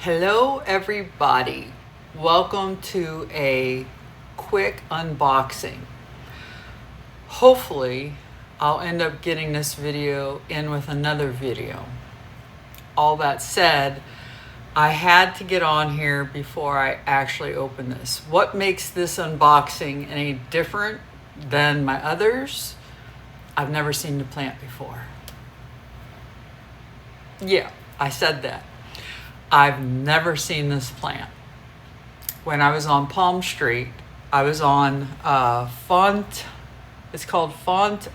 Hello everybody, welcome to a quick unboxing. Hopefully I'll end up getting this video in with another video. All that said, I had to get on here before I actually open this. What makes this unboxing any different than my others? I've never seen the plant before. Yeah, I said that. I've never seen this plant. When I was on Palm Street, I was on it's called Font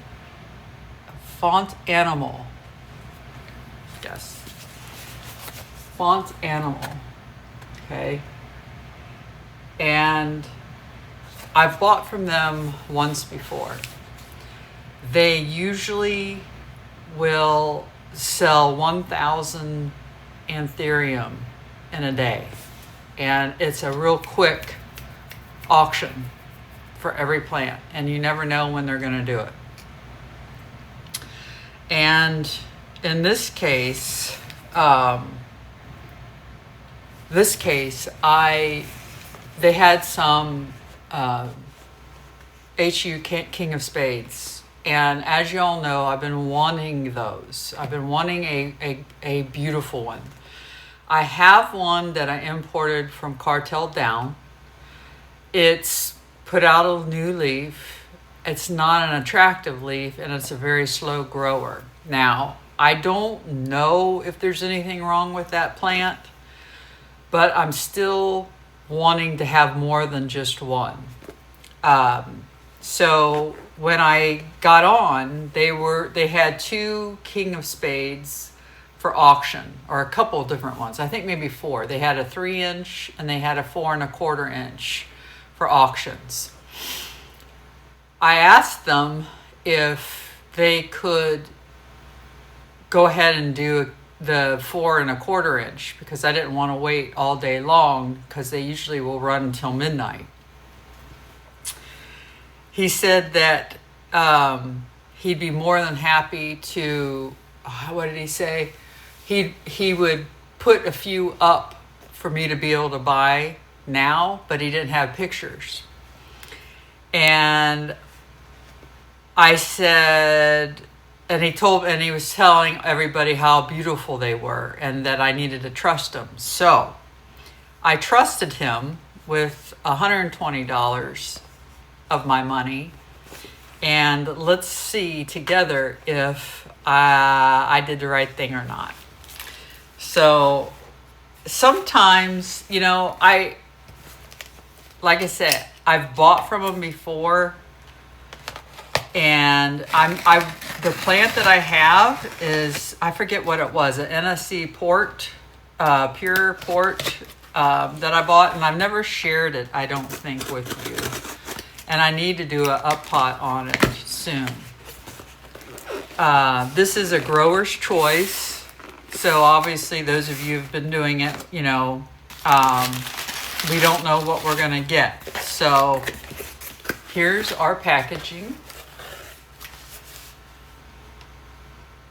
Animal. Yes. Font Animal. Okay. And I've bought from them once before. They usually will sell 1,000 Anthurium in a day, and it's a real quick auction for every plant, and you never know when they're going to do it. And in this case, they had some HU King of Spades. And as you all know, I've been wanting those. I've been wanting a beautiful one. I have one that I imported from Cartel Down. It's put out a new leaf. It's not an attractive leaf, and it's a very slow grower. Now, I don't know if there's anything wrong with that plant, but I'm still wanting to have more than just one. So when I got on, they had two King of Spades for auction, or a couple of different ones. I think maybe four. They had a 3-inch and they had a 4 1/4 inch for auctions. I asked them if they could go ahead and do the 4 1/4 inch because I didn't want to wait all day long because they usually will run until midnight. He said that he'd be more than happy to, what did he say? He would put a few up for me to be able to buy now, but he didn't have pictures. And I said, and he was telling everybody how beautiful they were and that I needed to trust him. So I trusted him with $120 of my money, and let's see together if I did the right thing or not. So sometimes, like I said, I've bought from them before, and the plant that I have is, I forget what it was, an NSC pure port that I bought, and I've never shared it, I don't think, with you. And I need to do an up pot on it soon. This is a grower's choice. So obviously those of you who've been doing it, we don't know what we're going to get. So here's our packaging.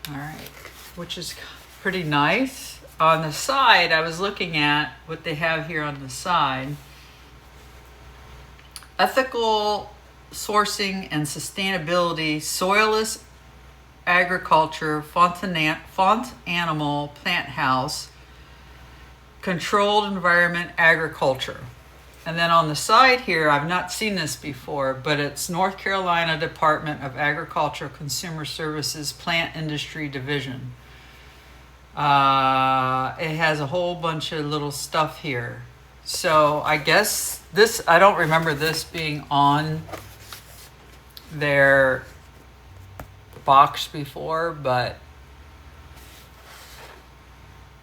All right, which is pretty nice. On the side, I was looking at what they have here on the side. Ethical sourcing and sustainability, soilless agriculture, font animal plant house, controlled environment agriculture. And then on the side here, I've not seen this before, but it's North Carolina Department of Agriculture Consumer Services Plant Industry Division. It has a whole bunch of little stuff here. So I guess I don't remember this being on their box before, but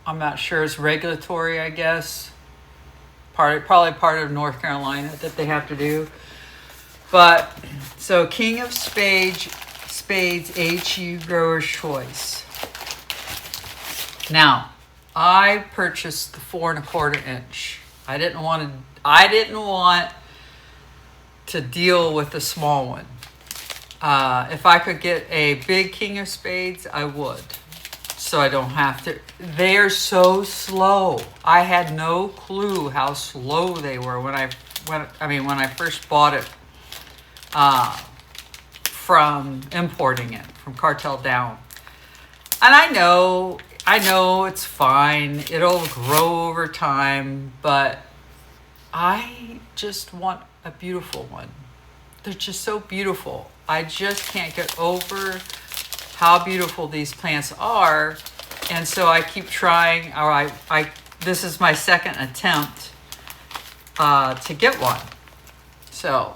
I'm not sure. It's regulatory, I guess. Probably part of North Carolina that they have to do. But, so King of Spades HU Grower's Choice. Now, I purchased the 4 1/4 inch. I didn't want to deal with the small one. If I could get a big King of Spades, I would. so I don't have to. They're so slow. I had no clue how slow they were when I first bought it from importing it from Cartel Down. And I know it's fine. It'll grow over time, but I just want a beautiful one. They're just so beautiful. I just can't get over how beautiful these plants are. And so I keep trying, or this is my second attempt to get one. So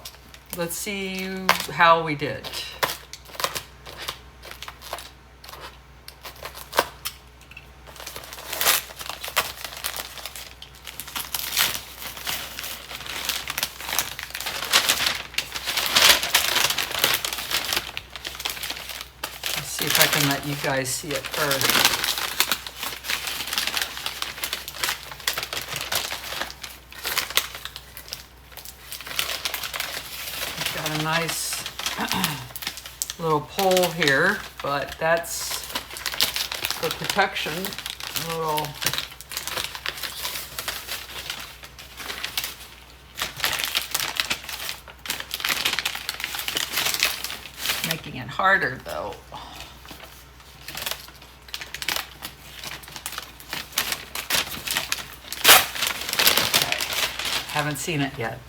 let's see how we did. See if I can let you guys see it first. We've got a nice little pole here, but that's for protection. A little making it harder though. Haven't seen it yet.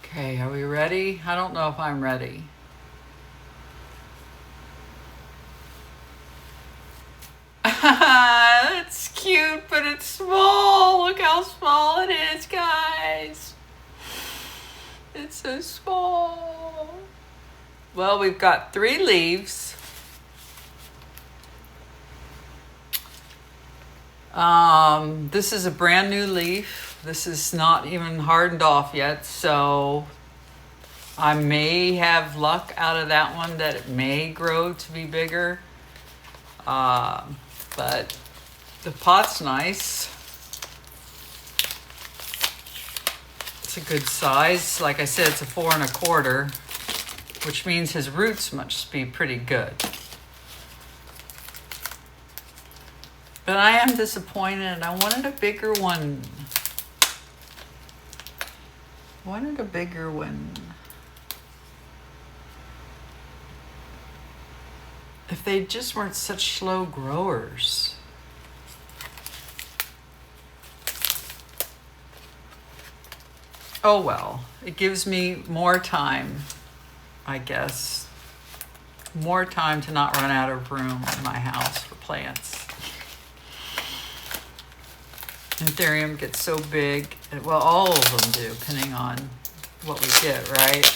Okay, are we ready? I don't know if I'm ready. It's cute, but it's small. Look how small it is, guys. It's so small. Well, we've got 3 leaves. This is a brand new leaf. This is not even hardened off yet, so I may have luck out of that one that it may grow to be bigger. But the pot's nice. It's a good size. Like I said, it's a 4 1/4, which means his roots must be pretty good. But I am disappointed. I wanted a bigger one. If they just weren't such slow growers. Oh well, it gives me more time, I guess. More time to not run out of room in my house for plants. Anthurium gets so big. Well, all of them do, depending on what we get, right?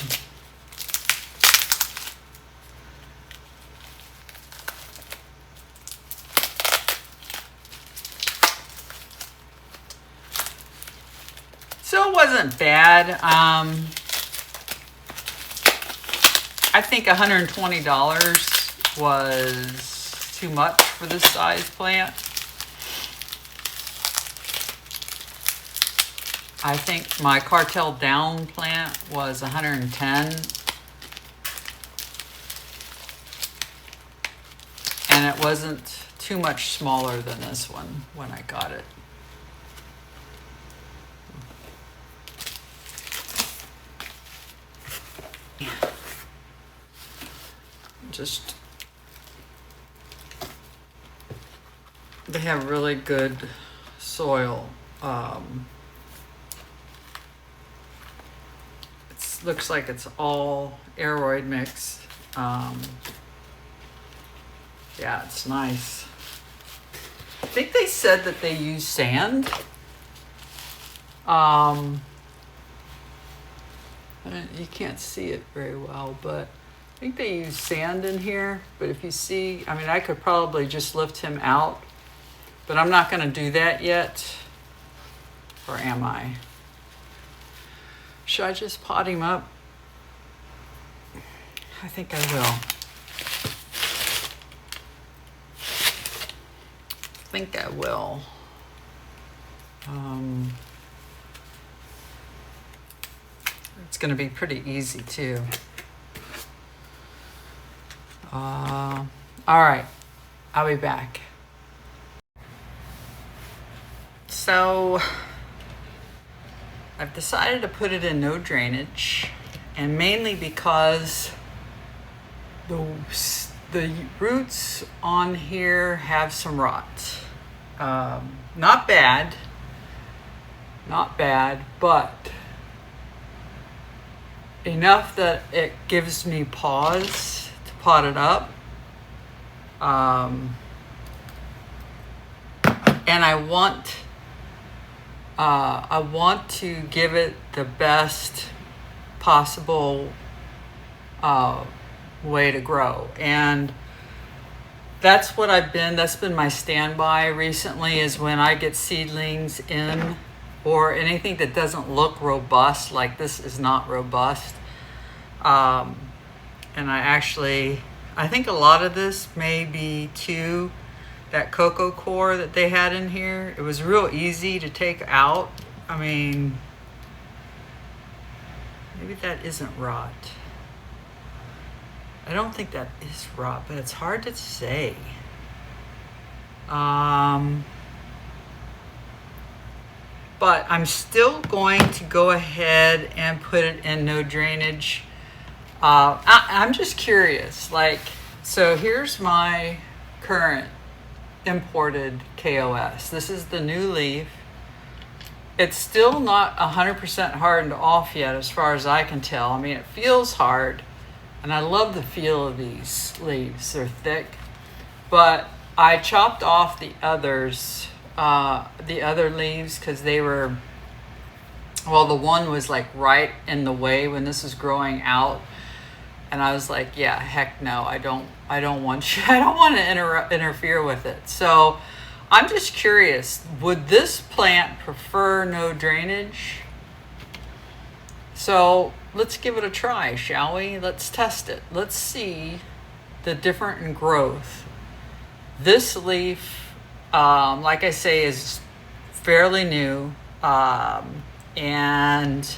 So it wasn't bad. I think $120 was too much for this size plant. I think my Cartel Down plant was 110. And it wasn't too much smaller than this one when I got it. Just, they have really good soil. Looks like it's all aeroid mix. Yeah, it's nice. I think they said that they use sand. You can't see it very well, but I think they use sand in here. But if you see, I mean, I could probably just lift him out, but I'm not going to do that yet. Or am I? Should I just pot him up? I think I will. It's going to be pretty easy too. All right. I'll be back. So I've decided to put it in no drainage, and mainly because the roots on here have some rot. Not bad, but enough that it gives me pause to pot it up. And I want to give it the best possible way to grow. And that's been my standby recently, is when I get seedlings in or anything that doesn't look robust, like this is not robust. And I think a lot of this may be too that cocoa core that they had in here. It was real easy to take out. I mean, maybe that isn't rot. I don't think that is rot, but it's hard to say. But I'm still going to go ahead and put it in no drainage. I'm just curious, so here's my current imported KOS. This is the new leaf. It's still not 100% hardened off yet, as far as I can tell. I mean, it feels hard, and I love the feel of these leaves. They're thick, but I chopped off the other leaves because they were, the one was like right in the way when this was growing out. And I was like, yeah, heck no, I don't want to interfere with it. So I'm just curious, would this plant prefer no drainage? So let's give it a try, shall we? Let's test it. Let's see the difference in growth. This leaf, like I say, is fairly new. And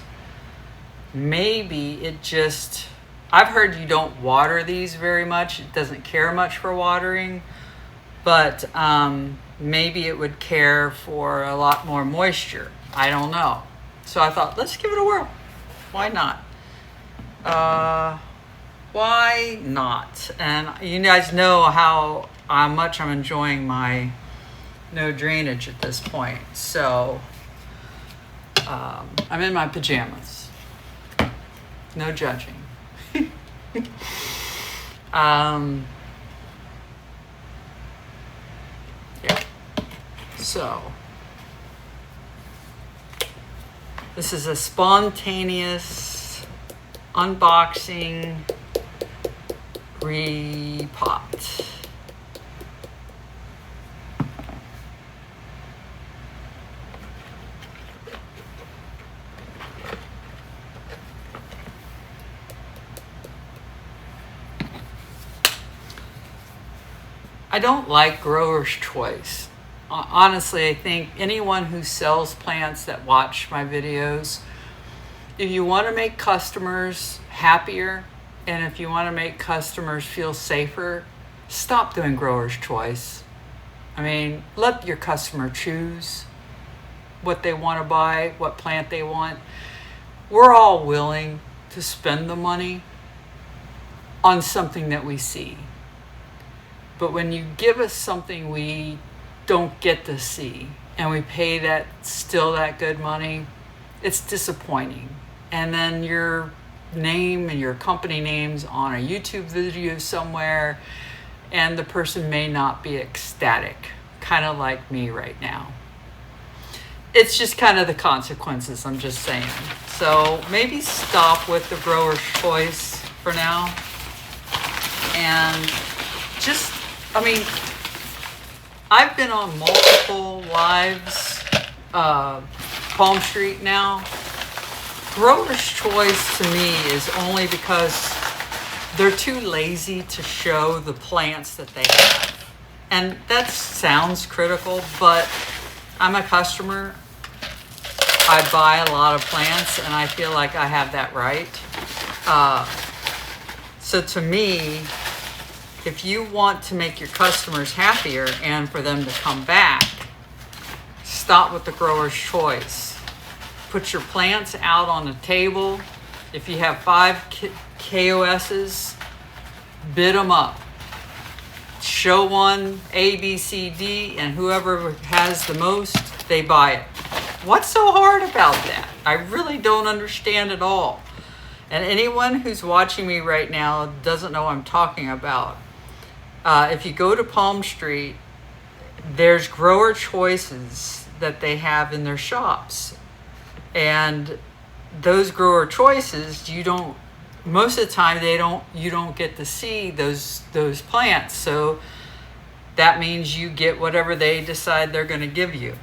maybe it just... I've heard you don't water these very much. It doesn't care much for watering, but maybe it would care for a lot more moisture. I don't know. So I thought, let's give it a whirl. Why not? Why not? And you guys know how much I'm enjoying my no drainage at this point. So I'm in my pajamas. No judging. Yeah. So this is a spontaneous unboxing repot. I don't like grower's choice. Honestly, I think anyone who sells plants that watch my videos, if you want to make customers happier and if you want to make customers feel safer, stop doing grower's choice. I mean, let your customer choose what they want to buy, what plant they want. We're all willing to spend the money on something that we see. But when you give us something we don't get to see and we pay that good money, it's disappointing. And then your name and your company name's on a YouTube video somewhere, and the person may not be ecstatic, kind of like me right now. It's just kind of the consequences, I'm just saying. So maybe stop with the grower's choice for now. And just, I've been on multiple lives, Palm Street now. Grower's choice to me is only because they're too lazy to show the plants that they have. And that sounds critical, but I'm a customer. I buy a lot of plants and I feel like I have that right. So to me, if you want to make your customers happier and for them to come back, stop with the grower's choice. Put your plants out on the table. If you have 5 KOSs, bid them up. Show one A, B, C, D, and whoever has the most, they buy it. What's so hard about that? I really don't understand at all. And anyone who's watching me right now doesn't know what I'm talking about. If you go to Palm Street, there's grower choices that they have in their shops. And those grower choices, most of the time you don't get to see those plants. So that means you get whatever they decide they're going to give you.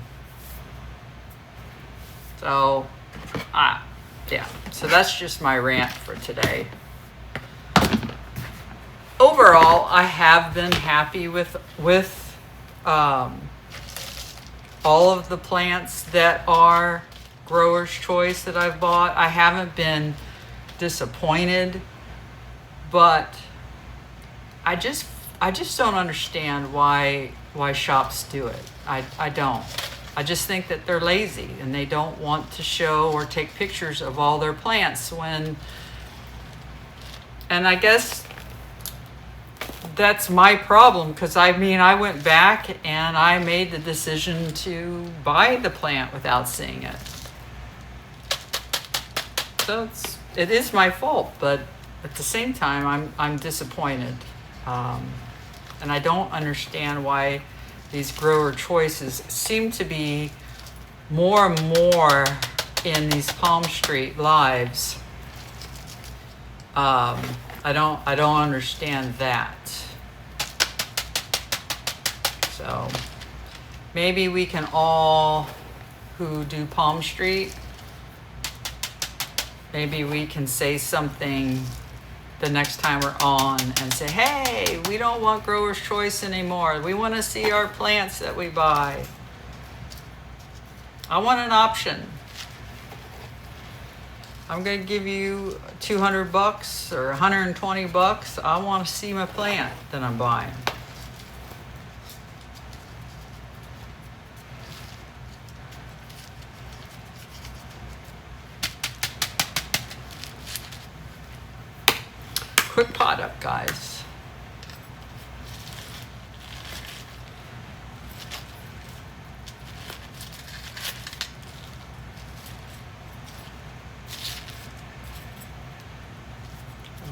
So, yeah. So that's just my rant for today. Overall, I have been happy with all of the plants that are grower's choice that I've bought. I haven't been disappointed, but I just don't understand why shops do it. I don't. I just think that they're lazy and they don't want to show or take pictures of all their plants and I guess that's my problem, because I went back and I made the decision to buy the plant without seeing it. So it is my fault, but at the same time I'm disappointed. And I don't understand why these grower choices seem to be more and more in these Palm Street lives. I don't understand that. So maybe we can all, who do Palm Street, maybe we can say something the next time we're on and say, hey, we don't want grower's choice anymore. We want to see our plants that we buy. I want an option. I'm going to give you $200 or $120. I want to see my plant that I'm buying. Quick pot up, guys.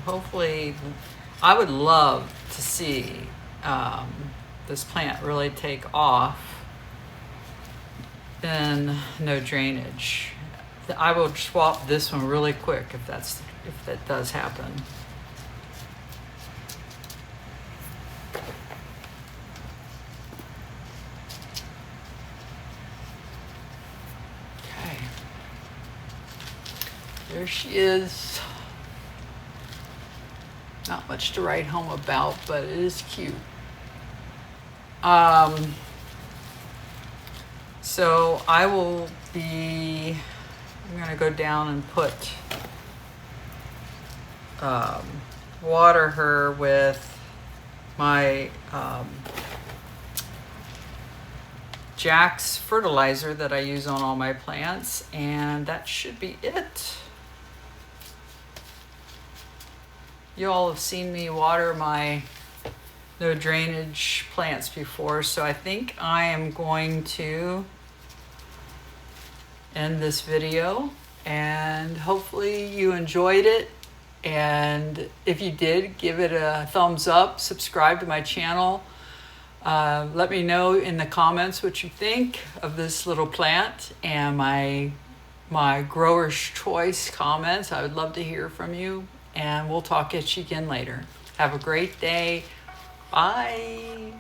Hopefully, I would love to see this plant really take off in no drainage. I will swap this one really quick if that does happen. Okay. There she is. Not much to write home about, but it is cute. So I'm gonna go down and water her with my Jack's fertilizer that I use on all my plants, and that should be it. You all have seen me water my no drainage plants before, so I think I am going to end this video, and hopefully you enjoyed it. And if you did, give it a thumbs up, subscribe to my channel. Let me know in the comments what you think of this little plant and my grower's choice comments. I would love to hear from you, and we'll talk at you again later. Have a great day. Bye.